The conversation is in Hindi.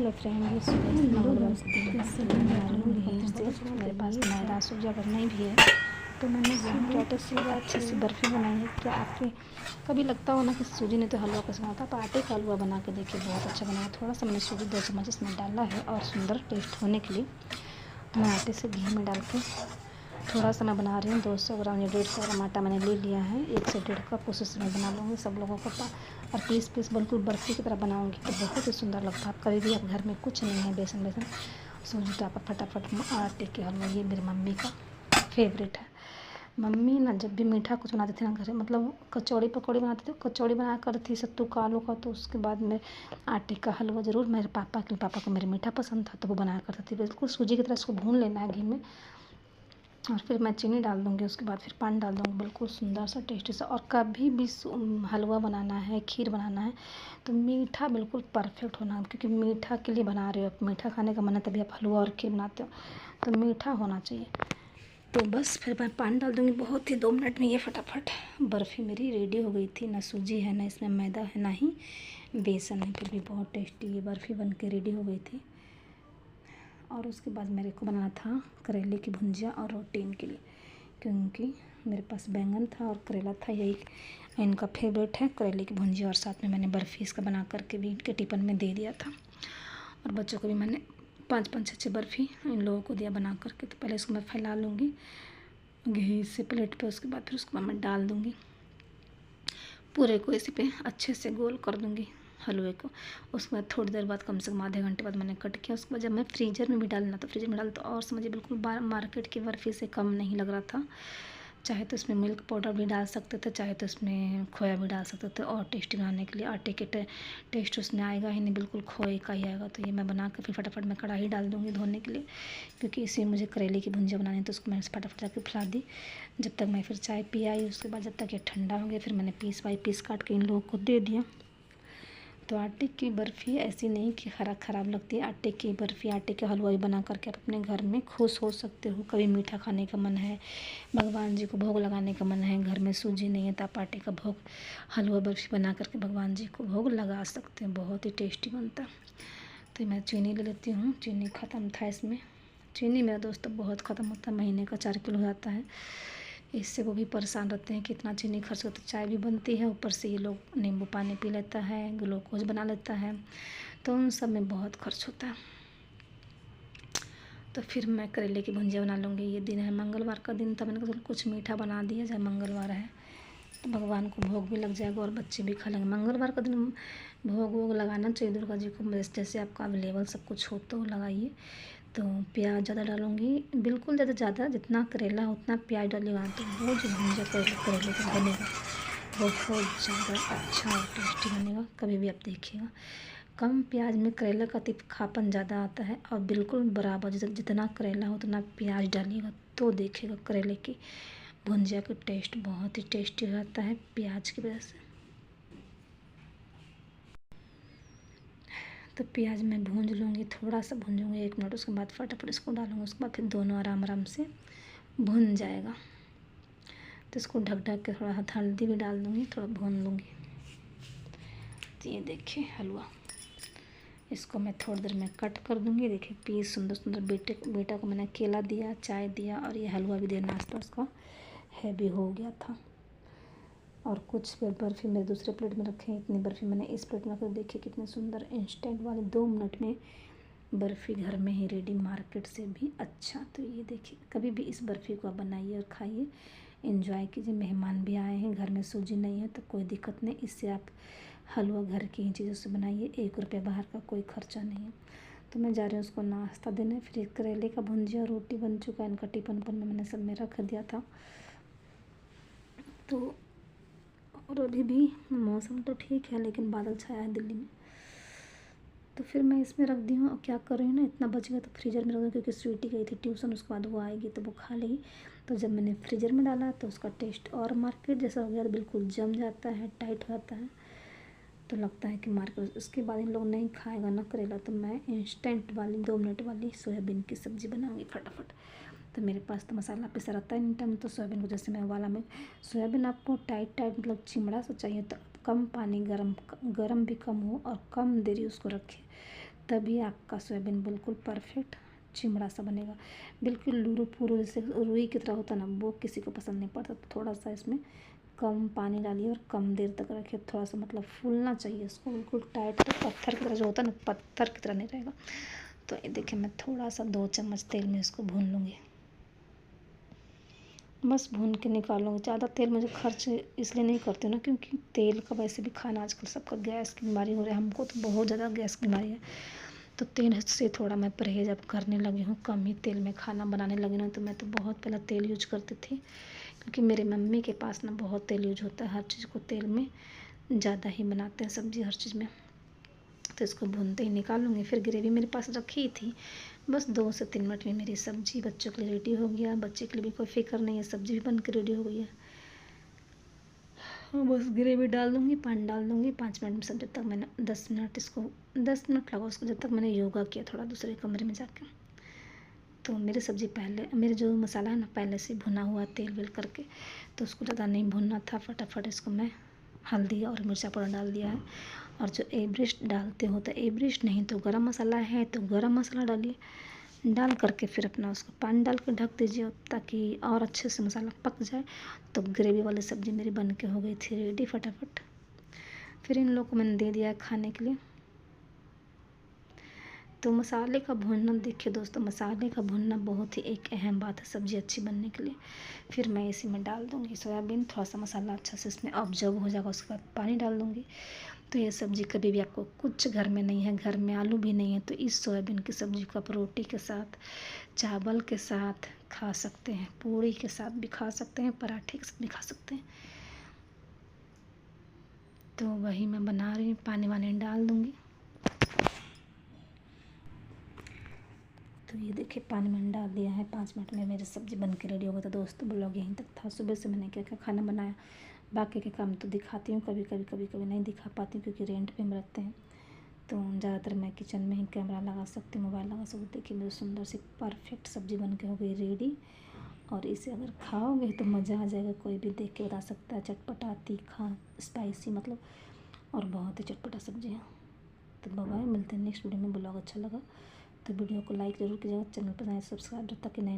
हेलो फ्रेंड, ये सुबह मंगलवार को दिन से बना रही हूँ घी से। मेरे पास मैदा सूजी अगर नहीं भी है तो मैंने क्या आटे से अच्छे से बर्फ़ी बनाई है। क्या आपके कभी लगता हो ना कि सूजी नहीं तो हलवा कैसे बनाता, आप आटे का हलवा बना के देखिए, बहुत अच्छा बना है। थोड़ा सा मैंने सूजी 2 चम्मच इसमें डाला है और सुंदर टेस्ट होने के लिए मैं आटे से घी में डाल के थोड़ा सा मैं बना रही हूँ। 200 ग्राम या 150 ग्राम आटा मैंने ले लिया है। 1 से 1.5 कप उसी में बना लूँगी सब लोगों को और पीस बिल्कुल बर्फ़ी की तरह बनाऊँगी तो बहुत ही सुंदर लगता है। कभी भी आप घर में कुछ नहीं है, बेसन सूजी तो आप फटाफट आटे के हलवा, ये मेरी मम्मी का फेवरेट है। मम्मी ना जब भी मीठा कुछ बनाती थी ना घर में, मतलब कचौड़ी पकौड़ी बनाती थी, कचौड़ी बनाया करती सत्तू का आलू का, तो उसके बाद में आटे का हलवा ज़रूर मेरे पापा को मेरे मीठा पसंद था तो वो बनाया करती थी। बिल्कुल सूजी की तरह इसको भून लेना है घी में और फिर मैं चीनी डाल दूँगी, उसके बाद फिर पानी डाल दूँगी, बिल्कुल सुंदर सा टेस्टी सा। और कभी भी हलवा बनाना है, खीर बनाना है तो मीठा बिल्कुल परफेक्ट होना, क्योंकि मीठा के लिए बना रहे हो आप, मीठा खाने का मन है तभी आप हलवा और खीर बनाते हो, तो मीठा होना चाहिए। तो बस फिर मैं पानी डाल दूँगी, बहुत ही 2 मिनट में ये फटाफट बर्फ़ी मेरी रेडी हो गई थी। ना सूजी है, ना इसमें मैदा है, ना ही बेसन है, फिर भी बहुत टेस्टी ये बर्फ़ी बन के रेडी हो गई थी। और उसके बाद मेरे को बनाना था करेले की भुंजिया और रोटी इनके लिए, क्योंकि मेरे पास बैंगन था और करेला था, यही इनका फेवरेट है करेले की भुंजिया। और साथ में मैंने बर्फ़ी इसका बना करके भी इनके टिफ़िन में दे दिया था और बच्चों को भी मैंने 5-5 6 बर्फ़ी इन लोगों को दिया बना करके। तो पहले इसको मैं फैला लूँगी घी से प्लेट पे, उसके बाद फिर उसको मैं डाल दूँगी पूरे को, इसी पे अच्छे से गोल कर दूँगी हलवे को। उसके बाद थोड़ी देर बाद, कम से कम आधे घंटे बाद मैंने कट किया। उसके बाद जब मैं फ्रीज़र में भी डालना, तो फ्रीज़र में डाला तो और समझिए बिल्कुल मार्केट की बर्फ़ी से कम नहीं लग रहा था। चाहे तो इसमें मिल्क पाउडर भी डाल सकते थे, चाहे तो इसमें खोया भी डाल सकते थे और टेस्टी बनाने के लिए। आटे के टेस्ट उसमें आएगा ही नहीं, बिल्कुल खोए का ही आएगा। तो ये मैं बना के फिर फटाफट मैं कढ़ाई डाल दूँगी धोने के लिए, क्योंकि इसी में मुझे करेले की भुंजिया बनानी है। तो उसको मैंने फटाफट जाके फैला दी। जब तक मैं फिर चाय पी आई, उसके बाद जब तक ये ठंडा हो गया, फिर मैंने पीस बाई पीस काट के इन लोगों को दे दिया। तो आटे की बर्फ़ी ऐसी नहीं कि ख़राब लगती है। आटे की बर्फ़ी, आटे के हलवा बना करके आप अपने घर में खुश हो सकते हो। कभी मीठा खाने का मन है, भगवान जी को भोग लगाने का मन है, घर में सूजी नहीं है तो आप आटे का भोग हलवा बर्फ़ी बना करके भगवान जी को भोग लगा सकते हैं, बहुत ही टेस्टी बनता है। तो मैं चीनी ले लेती हूँ, चीनी ख़त्म था इसमें। चीनी मेरा दोस्त बहुत ख़त्म होता है, महीने का 4 किलो हो जाता है। इससे वो भी परेशान रहते हैं कि इतना चीनी खर्च होता है। चाय भी बनती है, ऊपर से ये लोग नींबू पानी पी लेता है, ग्लूकोज बना लेता है, तो उन सब में बहुत खर्च होता है। तो फिर मैं करेले की भुंजिया बना लूँगी। ये दिन है मंगलवार का दिन था, मैंने कहा कुछ मीठा बना दिया जाए, मंगलवार है तो भगवान को भोग भी लग जाएगा और बच्चे भी खा लेंगे। मंगलवार का दिन भोग वोग लगाना चाहिए दुर्गा जी को, जैसे आपका अवेलेबल सब कुछ हो तो लगाइए। तो प्याज ज़्यादा डालूँगी, बिल्कुल ज़्यादा, जितना करेला उतना प्याज डालिएगा तो वो जो भुंजिया करेले का बनेगा बहुत ज़्यादा अच्छा और टेस्टी बनेगा। कभी भी आप देखिएगा, कम प्याज में करेला का तीखापन ज़्यादा आता है और बिल्कुल बराबर जितना करेला हो उतना प्याज डालिएगा तो देखिएगा करेले की भुंजिया का टेस्ट बहुत ही टेस्टी हो जाता है प्याज की वजह से। तो प्याज मैं भूंज लूँगी, थोड़ा सा भूंजूँगी 1 मिनट, उसके बाद फटाफट इसको डालूँगी। उसके बाद फिर दोनों आराम से भुन जाएगा। तो इसको ढक के थोड़ा हल्दी भी डाल दूँगी, थोड़ा भून लूँगी। तो ये देखिए हलवा, इसको मैं थोड़ी देर में कट कर दूँगी। देखिए पीस सुंदर बेटा को मैंने केला दिया, चाय दिया और ये हलवा भी दिया, नाश्ता उसका हैवी हो गया था। और कुछ बर्फ़ी मेरे दूसरे प्लेट में रखे हैं, इतनी बर्फ़ी मैंने इस प्लेट में रखी। देखिए कितने सुंदर इंस्टेंट वाली 2 मिनट में बर्फ़ी घर में ही रेडी, मार्केट से भी अच्छा। तो ये देखिए, कभी भी इस बर्फ़ी को आप बनाइए और खाइए, एंजॉय कीजिए। मेहमान भी आए हैं, घर में सूजी नहीं है तो कोई दिक्कत नहीं, इससे आप हलवा घर की ही चीज़ों से बनाइए, 1 रुपया बाहर का कोई खर्चा नहीं है। तो मैं जा रही हूँ उसको नाश्ता देने। फिर करेले का भुंजिया रोटी बन चुका है, इनका टिफ़िन में मैंने सब में रख दिया था। तो और अभी भी मौसम तो ठीक है, लेकिन बादल छाया है दिल्ली में। तो फिर मैं इसमें रख दी हूँ। और क्या कर रही हूँ ना, इतना बच गया तो फ्रीज़र में रख दूँ, क्योंकि स्वीटी गई थी ट्यूशन, उसके बाद वो आएगी तो वो खा लेगी। तो जब मैंने फ्रीज़र में डाला तो उसका टेस्ट और मार्केट जैसा हो गया, तो बिल्कुल जम जाता है, टाइट हो जाता है, तो लगता है कि मार्केट। उसके बाद इन लोग नहीं खाएगा ना करेला, तो मैं इंस्टेंट वाली 2 मिनट वाली सोयाबीन की सब्ज़ी बनाऊँगी फटाफट। तो मेरे पास तो मसाला पिसा रहता है इन टाइम, तो सोयाबीन को जैसे मैं उबाला में, सोयाबीन आपको टाइट मतलब चिमड़ा सा चाहिए, तो कम पानी, गरम भी कम हो और कम देरी उसको रखें, तभी आपका सोयाबीन बिल्कुल परफेक्ट चिमड़ा सा बनेगा। बिल्कुल लूरू पूरू जैसे रुई की तरह होता ना, वो किसी को पसंद नहीं पड़ता। तो थोड़ा सा इसमें कम पानी डालिए और कम देर तक रखिए। थोड़ा सा मतलब फूलना चाहिए इसको, बिल्कुल टाइट, तो पत्थर की तरह जो होता है ना, पत्थर की तरह नहीं रहेगा। तो ये देखिए, मैं थोड़ा सा 2 चम्मच तेल में इसको भून लूँगी। बस भून के निकालूँगी। ज़्यादा तेल मुझे खर्च इसलिए नहीं करती हूँ ना, क्योंकि तेल का वैसे भी खाना आजकल सबका गैस की बीमारी हो रही है। हमको तो बहुत ज़्यादा गैस की बीमारी है, तो तेल से थोड़ा मैं परहेज़ अब करने लगी हूँ। कम ही तेल में खाना बनाने लगी हूँ। तो मैं तो बहुत पहले तेल यूज करती थी, क्योंकि मेरे मम्मी के पास ना बहुत तेल यूज होता है। हर चीज़ को तेल में ज़्यादा ही बनाते हैं, सब्ज़ी हर चीज़ में। तो इसको भूनते ही निकाल लूँगी। फिर ग्रेवी मेरे पास रखी थी, बस 2 से 3 मिनट में मेरी सब्ज़ी बच्चों के लिए रेडी हो गया। बच्चे के लिए भी कोई फ़िक्र नहीं है, सब्ज़ी भी बन के रेडी हो गई है। हाँ, बस ग्रेवी डाल दूँगी, पानी डाल दूँगी 5 मिनट में। सब जब तक मैंने 10 मिनट इसको 10 मिनट लगा उसको, जब तक मैंने योगा किया थोड़ा दूसरे कमरे में जाके। तो मेरी सब्ज़ी पहले, मेरे जो मसाला है ना पहले से भुना हुआ तेल वेल करके, तो उसको ज़्यादा नहीं भुनना था। फटाफट इसको मैं हल्दी और मिर्चा पाउडर डाल दिया है। और जो एवरेस्ट डालते हो तो एवरेस्ट, नहीं तो गरम मसाला है तो गरम मसाला डालिए। डाल करके फिर अपना उसको पानी डाल के ढक दीजिए, ताकि और अच्छे से मसाला पक जाए। तो ग्रेवी वाली सब्ज़ी मेरी बन के हो गई थी रेडी फटाफट। फिर इन लोगों को मैंने दे दिया खाने के लिए। तो मसाले का भूनना, देखिए दोस्तों, मसाले का भूनना बहुत ही एक अहम बात है सब्ज़ी अच्छी बनने के लिए। फिर मैं इसी में डाल दूँगी सोयाबीन। थोड़ा सा मसाला अच्छा से इसमें ऑब्जर्व हो जाएगा, उसके बाद पानी डाल दूँगी। तो ये सब्ज़ी कभी भी आपको कुछ घर में नहीं है, घर में आलू भी नहीं है, तो इस सोयाबीन की सब्ज़ी को आप रोटी के साथ, चावल के साथ खा सकते हैं, पूड़ी के साथ भी खा सकते हैं, पराठे के साथ भी खा सकते हैं। तो वही मैं बना रही हूँ, पानी वानी डाल दूँगी। तो ये देखिए, पानी मैंने डाल दिया है। 5 मिनट में मेरी सब्ज़ी बन के रेडी हो गई। तो दोस्तों, ब्लॉग यहीं तक था। सुबह से मैंने क्या क्या खाना बनाया, बाकी के काम तो दिखाती हूँ, कभी नहीं दिखा पाती हूँ, क्योंकि रेंट पे हम रहते हैं। तो ज़्यादातर मैं किचन में ही कैमरा लगा सकती हूँ, मोबाइल लगा सकती हूँ। देखिए, मेरी सुंदर सी परफेक्ट सब्ज़ी बन के हो गई रेडी। और इसे अगर खाओगे तो मज़ा आ जाएगा। कोई भी देख के बता सकता है, चटपटा, तीखा, स्पाइसी, मतलब और बहुत ही चटपटा सब्ज़ी है। तो बाय बाय, मिलते हैं नेक्स्ट वीडियो में। ब्लॉग अच्छा लगा तो वीडियो को लाइक ज़रूर कीजिएगा, चैनल पर सब्सक्राइब, जब तक कि नए